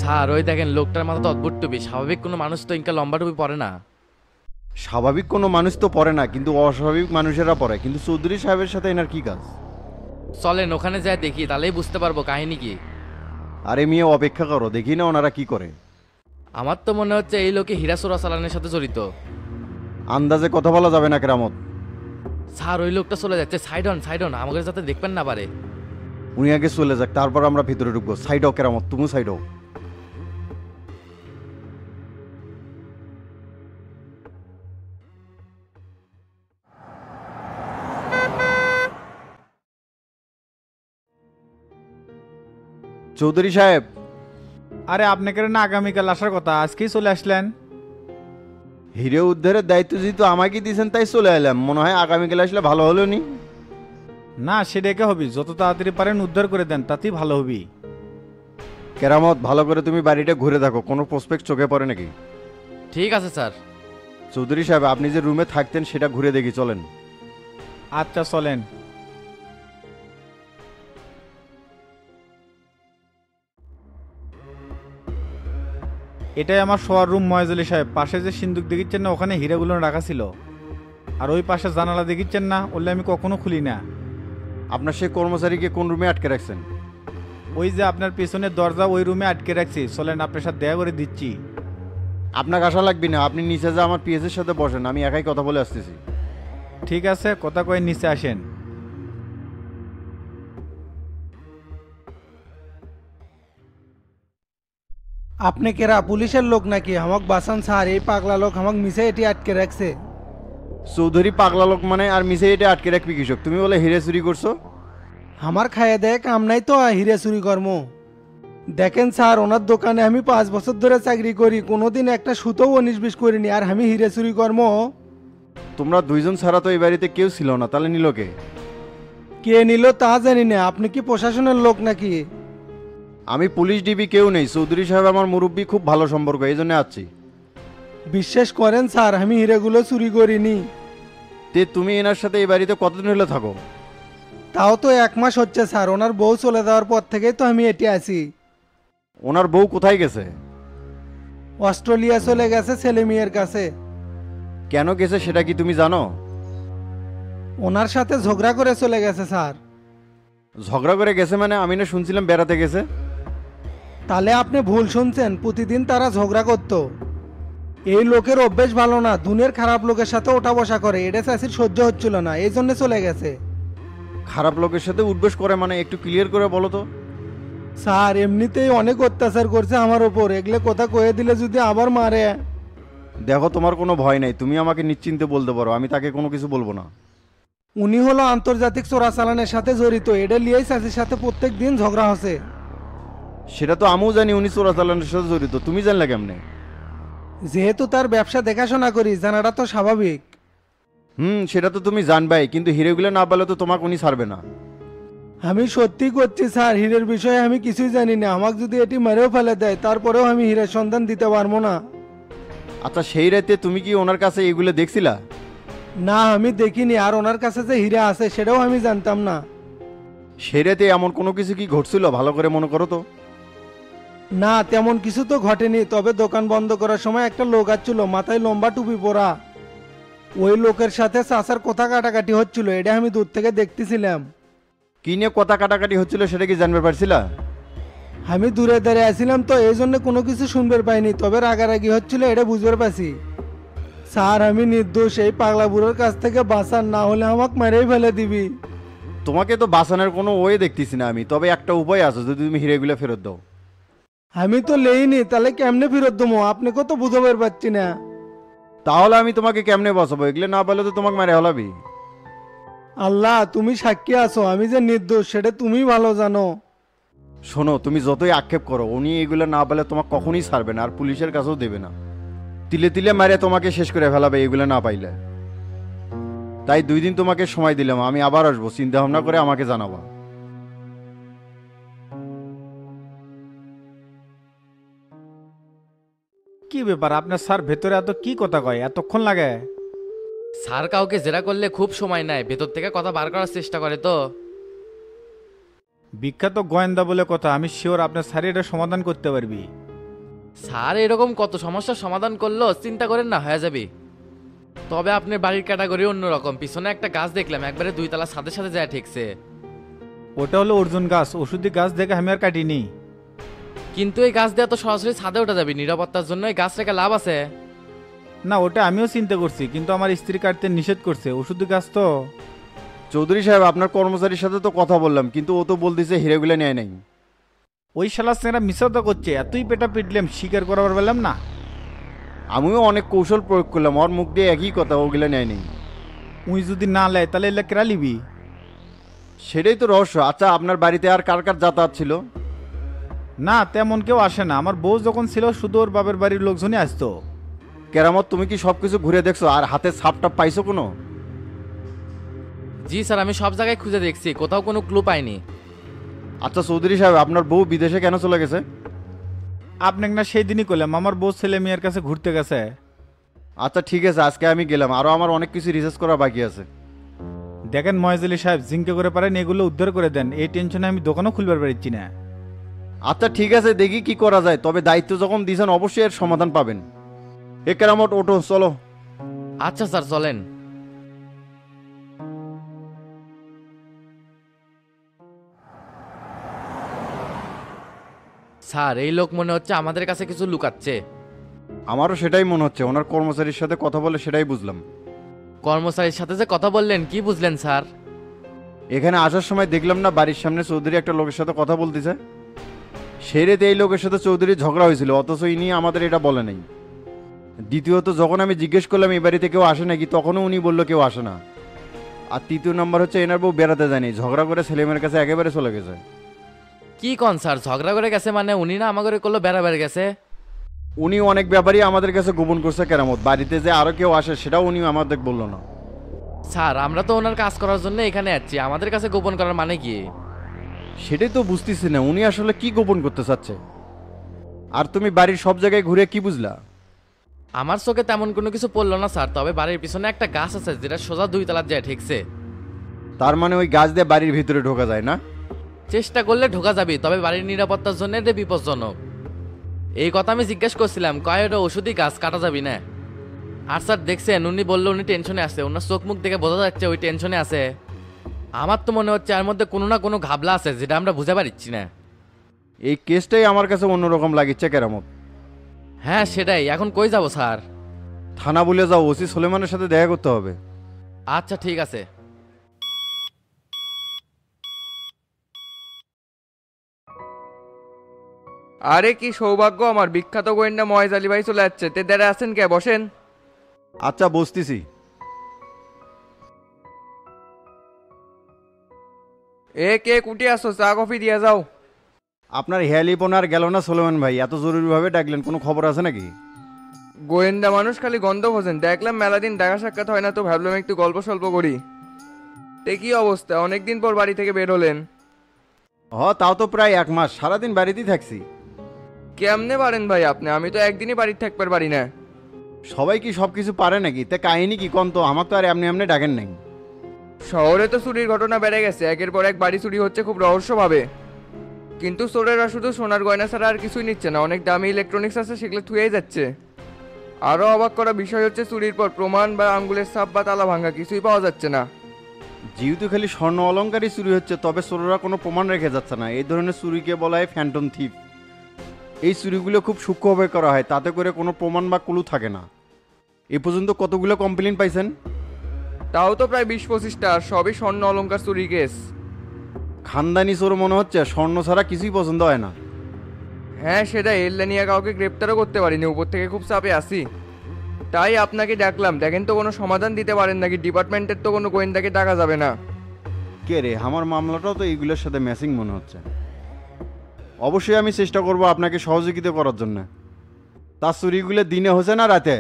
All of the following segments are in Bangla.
স্যার ওই দেখেন লোকটার মাথা তো অদ্ভুত টুপি, স্বাভাবিক কোনো মানুষ তো ইনকা লম্বা টুপি পরে না। স্বাভাবিক কোনো মানুষ তো পড়ে না, কিন্তু অস্বাভাবিক মানুষেরা পড়ে। কিন্তু চৌধুরী সাহেবের সাথে এনার কি কাজ? চলেন ওখানে যাই দেখি, তাহলেই বুঝতে পারবো কাহিনী কি। আরে মেয়ে, অপেক্ষা করো, দেখি না ওনারা কি করে। আমার তো মনে হচ্ছে এই লোকে হীরা চোরাচালানের সাথে জড়িত। আন্দাজে কথা বলা যাবে না কেরামত। স্যার ওই লোকটা চলে যাচ্ছে, সাইড অন সাইড অন, আমাকে যাতে দেখবেন না পারে। উনি আগে চলে যাক, তারপর আমরা ভিতরে ঢুকবো। সাইড হোক কেরামত, তুমি সাইড হোক। চৌধুরী সাহেব। আরে আপনাকে না আগামীকাল আসার কথা, আজকেই চলে আসলেন? হিরে উদ্ধারের দায়িত্ব যেহেতু আমাকে দিয়েছেন তাই চলে এলাম। মনে হয় আগামীকাল আসলে ভালো হলো নি। না সেটাকে হবি, যত তাড়াতাড়ি পারেন উদ্ধার করে দেন, তাতেই ভালো হবি। কেরামত, ভালো করে তুমি বাড়িটা ঘুরে দেখো, কোনো প্রসপেক্ট চোখে পড়ে নাকি। ঠিক আছে স্যার। চৌধুরী সাহেব, আপনি যে রুমে থাকতেন সেটা ঘুরে দেখি, চলেন। আচ্ছা চলেন। এটাই আমার শোয়ার রুম মহেজলি সাহেব। পাশে যে সিন্দুক দেখিচ্ছেন না, ওখানে হীরাগুলো রাখা ছিল। আর ওই পাশে জানালা দেখিচ্ছেন না, ওগুলো আমি কখনো খুলি না। আপনার সেই কর্মচারীকে কোন রুমে আটকে রাখছেন? ওই যে আপনার পেছনের দরজা, ওই রুমে আটকে রাখছি। চলেন আপনার সাথে দেখা করে দিচ্ছি। আপনাকে আশা লাগবে না, আপনি নিচে যা আমার পিএসের সাথে বসেন, আমি একাই কথা বলে আসতেছি। ঠিক আছে, কথা কয়ে নিচে আসেন। আপনি কেরা পুলিশের লোক নাকি? আমাক বাসান স্যার, এই পাগলা লোক আমাক মিশে এটি আটকে রাখছে। চৌধুরী পাগলা লোক মানে? আর মিসে এটা আটকে রাখবি কৃষক? তুমি বলে হিরে চুরি করছো? আমার খাইয়ে দেয় কাম নাই তো হিরে চুরি কর্ম। দেখেন স্যার, ওনার দোকানে আমি 5 বছর ধরে চাকরি করি, কোনোদিন একটা সুতোও 19-20 করিনি, আর আমি হিরে চুরি কর্ম? তোমরা দুইজন ছাড়া তো এই বাড়িতে কেউ ছিল না, তাহলে নিল কে? কে নিল তা জানি না। আপনি কি প্রশাসনের লোক নাকি? আমি পুলিশ ডিবি কেউ নেই। চৌধুরী সাহেব আমার মুরব্বী, খুব ভালো সম্পর্ক, এই জন্য আসছি। বিশ্বাস করেন স্যার, আমি হিরেগুলো চুরি করিনি। তে তুমি এনার সাথে এই বাড়িতে কতদিন হলে থাকো? তাও তো 1 মাস হচ্ছে স্যার। ওনার বউ চলে যাওয়ার পর থেকেই তো আমি এটি আছি। ওনার বউ কোথায় গেছে? অস্ট্রেলিয়া চলে গেছে ছেলে মেয়ের কাছে। কেন গেছে সেটা কি তুমি জানো? ওনার সাথে ঝগড়া করে চলে গেছে স্যার। ঝগড়া করে গেছে মানে? আমি না শুনছিলাম বেড়াতে গেছে। তাহলে আপনি ভুল শুনছেন, প্রতিদিন তারা ঝগড়া করতো। এই লোকের অভ্যেস ভালো না, দুনিয়ার খারাপ লোকের সাথে ওঠা বসা করে, এটা চাষির সহ্য হচ্ছিল না, এই জন্য চলে গেছে। খারাপ লোকের সাথে উঠবেশ করে মানে? একটু ক্লিয়ার করে বলো তো। স্যার এমনিতেই অনেক অত্যাচার করছে আমার ওপর, এগুলো কথা কয়ে দিলে যদি আবার মারে। দেখো, তোমার কোনো ভয় নাই, তুমি আমাকে নিশ্চিন্তে বলতে পারো, আমি তাকে কোনো কিছু বলবো না। উনি হলো আন্তর্জাতিক চোরাচালানের সাথে জড়িত, এটা লিয়েই চাষির সাথে প্রত্যেক দিন ঝগড়া হচ্ছে। সেটা তো আমিও জানি উনি চোরাচালানের সাথে জড়িত, তুমি জানলে কেমনে? যেহেতু তার ব্যবসা দেখাশোনা করি, জানাটা তো স্বাভাবিক। সেটা তো তুমি জানবাই, কিন্তু হিরেগুলো না পেলে তো তোমাকে উনি ছাড়বে না। আমি সত্যি করছি স্যার, হীরের বিষয়ে আমি কিছুই জানি না। আমাকে যদি এটি মেরেও ফেলে দেয়, তারপরেও আমি হীরের সন্ধান দিতে পারবো না। আচ্ছা, সেই রাতে তুমি কি ওনার কাছে এগুলো দেখছিলা? না আমি দেখিনি, আর ওনার কাছে যে হীরা আছে সেটাও আমি জানতাম না। সেই রাতে এমন কোনো কিছু কি ঘটছিল, ভালো করে মনে করো তো। না তেমন কিছু তো ঘটেনি, তবে দোকান বন্ধ করার সময় একটা লোক আসছিল, মাথায় লম্বা টুপি পরা। ওই লোকের সাথে চাচার কথা কাটাকাটি হচ্ছিল, এটা আমি দূর থেকে দেখতেছিলাম। কি নিয়ে কথা কাটাকাটি হচ্ছিল সেটা কি জানতে পারছিলা? আমি দূরে দাঁড়িয়ে আছিলাম তো এই জন্য কোনো কিছু শুনতে পাইনি, তবে রাগারাগি হচ্ছিল এটা বুঝতে পারছি। স্যার আমি নির্দোষ, এই পাগলা বুড়োর কাছ থেকে বাঁচান, না হলে আমাকে মেরেই ফেলে দিবি। তোমাকে তো বাঁচানোর কোনো ওয়ে দেখতেছি না আমি, তবে একটা উপায় আছে, যদি তুমি হিরেগুলো ফেরত দাও। আমি তো লেইনি, তাহলে কেমনে ফেরত দেবো? আপনাকে তো বুঝাবার পারছি না। তাহলে আমি তোমাকে কেমনে বাঁচাবো? এগুলো না পেলে তো তোমাকে মেরে হলাবি। আল্লাহ তুমি সাক্ষী আছো, আমি যে নির্দোষ সেটা তুমি ভালো জানো। শোনো, তুমি যতই আক্ষেপ করো, উনি এগুলো না পেলে তোমাকে কখনই ছাড়বে না, আর পুলিশের কাছেও দেবে না। তিলে তিলে মারে তোমাকে শেষ করে ফেলাবে এগুলো না পাইলে। তাই 2 দিন তোমাকে সময় দিলাম, আমি আবার আসবো, চিন্তা ভাবনা করে আমাকে জানাবা। কি ব্যাপার আপনার স্যার, ভেতরে এত কি কথা কয়, এতক্ষণ লাগে? স্যার কাউকে জেরা করলে খুব সময় নেয়, ভেতর থেকে কথা বার করার চেষ্টা করে তো। বিখ্যাত গোয়েন্দা বলে কথা, আমি শিওর আপনার স্যার এটা সমাধান করতে পারবি। স্যার এরকম কত সমস্যার সমাধান করলো, চিন্তা করেন না, হয়ে যাবে। তবে আপনার বাড়ির ক্যাটাগরি অন্যরকম, পিছনে একটা গাছ দেখলাম একবারে 2 তলা ছাদের সাথে যায় ঠিকছে। ওটা হলো অর্জুন গাছ, ওষুধি গাছ দেখে আমি আর কাটিনি। কিন্তু এই গাছ দিয়ে তো সরাসরি ছাদে ওঠা যাবে, নিরাপত্তার জন্য এই গাছ রেখে লাভ আছে? না, ওটা আমিও চিন্তা করছি, কিন্তু আমার স্ত্রী কাটতে নিষেধ করছে, ওষুধি গাছ তো। চৌধুরী সাহেব, আপনার কর্মচারীর সাথে তো কথা বললাম, কিন্তু ও তো বলতেছে হিরেগুলো নেয় নাই। ওই শালা সেরা মিশাদা করছে, এতই পেটা পিটলাম স্বীকার করাবার পেলাম না। আমিও অনেক কৌশল প্রয়োগ করলাম, ওর মুখ দিয়ে একই কথা, ওগুলো নেয় নাই। উই যদি না লেয় তাহলে এলা কেরা লিবি? সেটাই তো রহস্য। আচ্ছা, আপনার বাড়িতে আর কার কার যাতায়াত ছিল? না, তেমন কেউ আসে না, আমার বউ যখন ছিল শুধু ওর বাপের বাড়ির লোকজনই আসতো। কেরামত, তুমি কি সব কিছু ঘুরে দেখছো আর হাতে ছাপটাপ পাইছো কোনো? জি স্যার, আমি সব জায়গায় খুঁজে দেখছি, কোথাও কোনো ক্লু পাইনি। আচ্ছা চৌধুরী সাহেব, আপনার বউ বিদেশে কেন চলে গেছে? আপনাকে না সেই দিনই করলাম, আমার বউ ছেলে মেয়ের কাছে ঘুরতে গেছে। আচ্ছা ঠিক আছে, আজকে আমি গেলাম, আরও আমার অনেক কিছু রিসার্চ করা বাকি আছে। দেখেন ময়জলি সাহেব, জিঙ্কে করে পারেন এগুলো উদ্ধার করে দেন, এই টেনশনে আমি দোকানও খুলবার পারছি না। আচ্ছা ঠিক আছে, দেখি কি করা যায়, তবে দায়িত্ব যখন দিয়েছেন অবশ্যই এর সমাধান পাবেন। এ কেরামত, ওঠো, চলো। আচ্ছা স্যার, চলেন। স্যার এই লোক মনে হচ্ছে আমাদের কাছে কিছু লুকাচ্ছে। আমারও সেটাই মনে হচ্ছে, ওনার কর্মচারীর সাথে কথা বলে সেটাই বুঝলাম। কর্মচারীর সাথে যে কথা বললেন, কি বুঝলেন স্যার? এখানে আসার সময় দেখলাম না বাড়ির সামনে চৌধুরী একটা লোকের সাথে কথা বলতেছে। সেই রেতে এই লোকের সাথে চৌধুরীর ঝগড়া হয়েছিল, অথচ ইনি আমাদের এটা বলে নাই। দ্বিতীয়ত যখন আমি জিজ্ঞেস করলাম এই বাড়িতে কেউ আসে নাকি, তখনও উনি বললো কেউ আসে না। আর তৃতীয় নম্বর হচ্ছে, এনার বউ বেড়াতে যায়নি, ঝগড়া করে ছেলেমেয়ের কাছে একেবারে চলে গেছে। কি কন স্যার, ঝগড়া করে গেছে মানে? উনি না আমাকে করলো বেড়াবেড়ে গেছে। উনি অনেক ব্যাপারই আমাদের কাছে গোপন করছে কেরামত, বাড়িতে যে আরও কেউ আসে সেটাও উনি আমাদের বললো না। স্যার আমরা তো ওনার কাজ করার জন্য এখানে আছি, আমাদের কাছে গোপন করার মানে কি? সেটাই তো বুঝতেছি না উনি আসলে কি গোপন করতে চাচ্ছে। আর তুমি বাড়ির সব জায়গায় ঘুরে কি বুঝলা? আমার চোখে তেমন কোনো কিছু পড়লো না স্যার, তবে বাড়ির পিছনে একটা গাছ আছে যেটা সোজা 2 তলার যায় ঠিকছে। তার মানে ওই গাছ দিয়ে বাড়ির ভিতরে ঢোকা যায় না? চেষ্টা করলে ঢোকা যাবে, তবে বাড়ির নিরাপত্তার জন্য এটা বিপজ্জনক। এই কথা আমি জিজ্ঞেস করছিলাম, কয় ওটা ওষুধই গাছ, কাটা যাবি না। আর স্যার দেখছেন, উনি বললো উনি টেনশনে আছে, ওনার চোখ মুখ দেখে বোঝা যাচ্ছে ওই টেনশনে আছে। আমার তো মনে হচ্ছে এর মধ্যে কোনো না কোনো ঘাবলা আছে যেটা আমরা বুঝে পারছি না। এই কেসটাই আমার কাছে অন্যরকম লাগিচ্ছে কেরামত। হ্যাঁ সেটাই, এখন কই যাব স্যার? থানা বলে যাও, ওসি সুলেমানের সাথে দেখা করতে হবে। আচ্ছা ঠিক আছে। আরে কি সৌভাগ্য আমার, বিখ্যাত গোয়েন্দা ময়েজ আলী ভাই চলে যাচ্ছে, তে দাঁড়া আছেন কে, বসেন। আচ্ছা বসতেছি। এ কে কুটি আসো, চা কফি দিয়ে যাও। আপনার হেয়ালিপন আর গেল না সুলেমান ভাই, এত জরুরিভাবে ডাকলেন, কোনো খবর আছে নাকি? গোয়েন্দা মানুষ খালি গন্ধ খোঁজেন, দেখলাম মেলাদিন দেখা সাক্ষাৎ হয় না, তো ভাবলাম একটু গল্প সল্প করি। তে কি অবস্থা, অনেকদিন পর বাড়ি থেকে বের হলেন? তাও তো প্রায় 1 মাস, সারাদিন বাড়িতেই থাকছি। কেমনে পারেন ভাই আপনি, আমি তো একদিনই বাড়িতে থাকতে পারি না। সবাই কি সব কিছু পারে নাকি? তে কাহিনী কি কন তো, আমার তো আর এমনি এমনি ডাকেন নাই। শহরে তো চুরির ঘটনা বেড়ে গেছে, একের পর এক বাড়ি চুরি হচ্ছে খুব রহস্যভাবে। কিন্তু চোরেরা শুধু সোনার গয়না ছাড়া আর কিছুই নিচ্ছে না, অনেক দামি ইলেকট্রনিক্স আছে সেগুলো থুয়েই যাচ্ছে। আরও অবাক করা বিষয় হচ্ছে, চুরির পর প্রমাণ বা আঙ্গুলের ছাপ বা তালা ভাঙা কিছুই পাওয়া যাচ্ছে না। যেহেতু খালি স্বর্ণ অলংকারই চুরি হচ্ছে, তবে চোররা কোনো প্রমাণ রেখে যাচ্ছে না। এই ধরনের চুরিকে বলা হয় ফ্যান্টম থিপ। এই চুরিগুলো খুব সূক্ষ্মভাবে করা হয়, তাতে করে কোনো প্রমাণ বা ক্লু থাকে না। এ পর্যন্ত কতগুলো কমপ্লেন পাইছেন? তাও তো প্রায় 20-25টা, আর সবই স্বর্ণ অলংকার চুরি কেস। খানদানি চোর মনে হচ্ছে, স্বর্ণ ছাড়া কিছুই পছন্দ হয় না। হ্যাঁ সেটা, এল্লা নিয়ে কাউকে গ্রেপ্তারও করতে পারিনি, উপর থেকে খুব চাপে আসি। তাই আপনাকে ডাকলাম, দেখেন তো কোনো সমাধান দিতে পারেন নাকি, ডিপার্টমেন্টের তো কোনো গোয়েন্দাকে ডাকা যাবে না। কে রে, আমার মামলাটাও তো এইগুলোর সাথে ম্যাচিং মনে হচ্ছে। অবশ্যই আমি চেষ্টা করব আপনাকে সহযোগিতা করার জন্য। তার চুরিগুলো দিনে হচ্ছে না রাতে?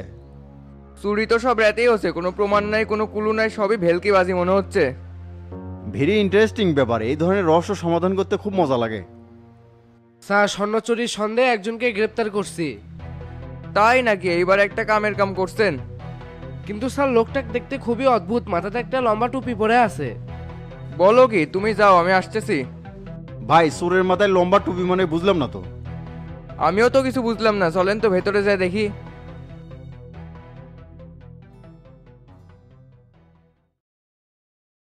চুরি তো সব রাতেই হচ্ছে, কোনো প্রমাণ নাই, কোনো কুলু নাই, সবই ভেলকিবাজি মনে হচ্ছে। ভেরি ইন্টারেস্টিং ব্যাপার, এই ধরনের রহস্য সমাধান করতে খুব মজা লাগে। স্যার স্বর্ণ চুরির সন্দেহে একজনকে গ্রেপ্তার করছি। তাই নাকি, এইবার একটা কামের কাম করছেন। কিন্তু স্যার লোকটা দেখতে খুবই অদ্ভুত, মাথাতে একটা লম্বা টুপি পরে আছে। বলো কি, তুমি যাও আমি আসতেছি। ভাই, চোরের মাথায় লম্বা টুপি মানে বুঝলাম না তো। আমিও তো কিছু বুঝলাম না, চলেন তো ভেতরে যাই দেখি।